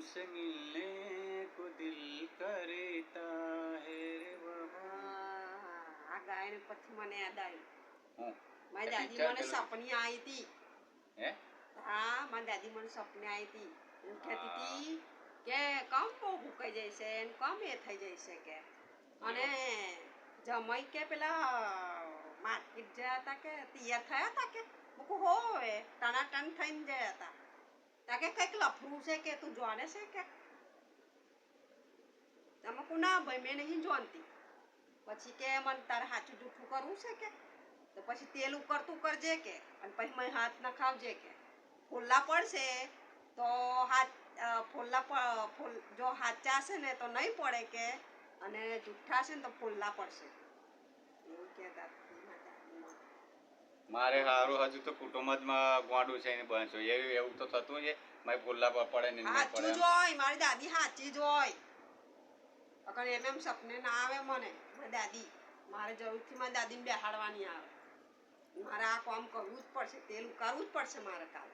तुमसे मिलने को दिल करता है रे बाबा। આ ગાયને પછી મને યાદ આવ્યું મારી એ દાદી picture મને પેલું- સપની આવી હતી હે હા મારી દાદી મને સપને આવી હતી એમ કહેતી હતી કે કમ બહુ ભૂકાઈ જાય છે ને કમ એ થઈ જાય છે કે અને જમાઈ કે પેલા માર્કેટ ગયા હતા કે તૈયાર થયા હતા કે મૂકું હોય ટનાટન થઈને ગયા હતા તા કે કંઈક લફરું છે કે તું જાણે છે કે તમે કહું ના ભાઈ મેં નહીં જાણતી પછી કે મને તારે સાચું જૂઠું કરવું છે કે તો પછી તેલ ઉકળતું કરજે કે અને પછી મેં હાથ ન ખાવજે કે ફોલ્લા પડશે તો હાથ જો હાચા હશે ને તો નહીં પડે કે અને જૂઠા હશે ને તો ફોલ્લા પડશે એવું કહેતા મારે હારું હજુ તો કુટુંબમાં ગોંડું છે ને બનશો એવું તો થતું છે મારે ભૂલા પડે ને નહીં સાચું પડે જ હોય મારી દાદી સાચી જ હોય અગર એમ સપને ના આવે મને મારી દાદી મારે જરૂરથી મારી દાદીને બેહાડવાની આવે મારે આ કામ કરવું જ પડશે તેલ ઉકાળવું જ પડશે મારે કાલે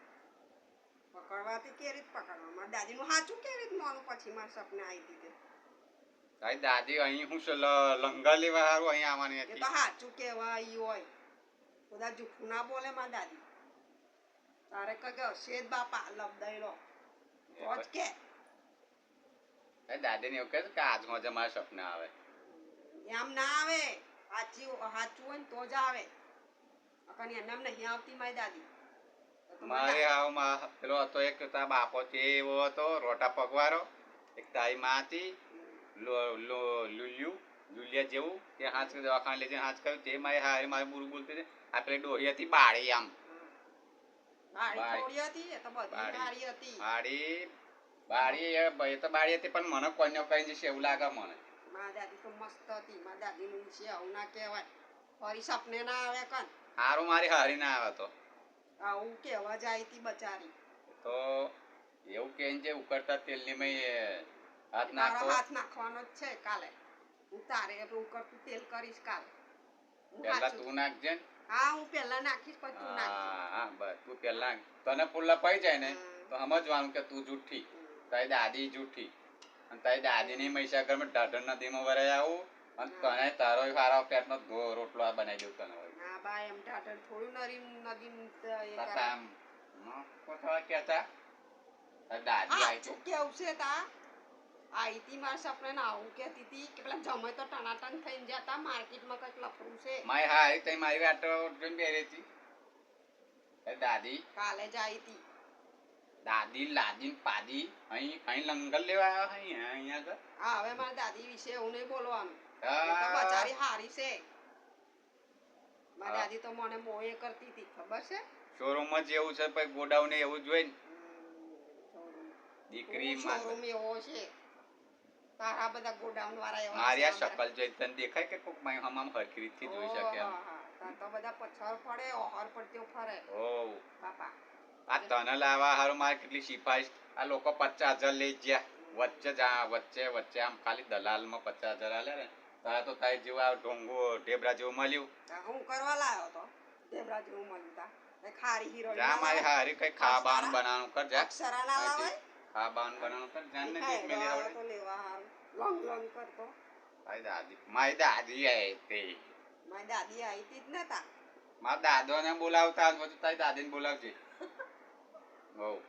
પકડવાથી કેવી રીતે પકડવા મારી દાદીનું સાચું કેવી રીતે માનું પછી મારા સપને આવી દીધે તારી દાદી અહીં હું છે લંગર લેવા હારું અહીં આવવાની એ હતી તો સાચું કહેવાય હોય બધા જૂઠું ના બોલે મારી દાદી તારે કઈ હશે જ બાપા લબદાઈ લો તો જ કે દાદી ને એવું કહે કે આજમાં જ મારા સપના આવે એમ ના આવે સાચું હોય ને તો જ આવે અકન એમ નહીં આવતી મારી દાદી મારે આવ પેલો હતો એક તારા બાપો છે એવો હતો રોટા પગવારો એક તારી માં હતી લુલિયા જેવું તે હાથ દવાખાને લઈ જઈને હાથ કર્યું તે મારી હારે મારે બુરું બોલતી હતી આ પેલી ડોહી હતી બાળી આમ બાળી એ તો બાળી હતી પણ મને કોઈને કઈ જશે એવું લાગે મને મારી દાદી તો મસ્ત હતી મારી દાદી નું વિશે આવું ના કહેવાય ફરી સપને ના આવે કન હારું મારી હારી ના આવે તો આવું કેવા જાય તી બચારી તો એવું કે જે ઉકળતા તેલની મેં હાથ નાખો હાથ નાખવાનો જ છે કાલે હું તારે ઉકળતું તેલ કરીશ કાલે પહેલા તું નાખજે ને હા હું પહેલા નાખીશ પછી તું નાખજે હા બસ તું પહેલા તને પુલ્લા પડી જાય ને તો સમજવાનું કે તું જૂઠી તારી દાદી જૂઠી અને તારી દાદીની મહીસાગરમાં ઢાઢર નદીમાં વરાઈ આવું અને તને તારો સારા પેટનો રોટલો આ બનાવી દઉં તને હા બા એમ ઢાઢર થોડું નદી તાતા કોથળા કહેતા દાદી આવી શું કેવું છે તા આઈ તી મારા સપને ના આવું કહેતી હતી કે પેલા જમાઈ તો ટનાટન થઈને જતા માર્કેટમાં કંઈક લફરું છે મારી હારી તઈ મારી વાટો જોઈને બેરી હતી દાદી કાલે જ આવી તી દાદી લાદી પાદી અહીં લંગર લેવા આવ્યા અહીંયા આગળ હા હવે મારી દાદી વિશે એવું નહીં બોલવાનું તો બચારી હારી છે મારી દાદી તો મને બહુ એ કરતી હતી ખબર છે શોરૂમમાં જેવું છે પછી ગોડાઉન એવું જોઈ ને દીકરી શોરૂમ એવો છે તારા બધા ગોડાઉન વાળા એવા મારી આ શકલ જોઈ તને દેખાય કે કોક માય હમામ હરખી રીતથી જોઈ શકે તો બધા પથ્થર પડે ઓહર પડતો ફરે ઓ બાપા આ તને લાવવા હારું મારે કેટલી સિફારિશ આ લોકો 50,000 લઈ ગયા વચ્ચે આમ ખાલી દલાલમાં 50,000 આલે ને તારે તો તારી જેવા ઢોંગો ઢેબરા જેવું મળ્યું હું કરવા લાવ્યો તો ઢેબરા જેવું મળ્યું તા ખારી હીરો જા મારી હારી કઈ ખાવાનું બનાવવાનું કર જા અક્ષરા ના લાવે ખાવાનું બનાવવાનું કર જાન ને એક મેલી આવડે તો લેવા હારું લોંગ લોંગ કરતો મારી દાદી આવી તે મારી દાદી આવી તી જ નતા મારા દાદોને બોલાવતા તારી દાદીને બોલાવજે બહુ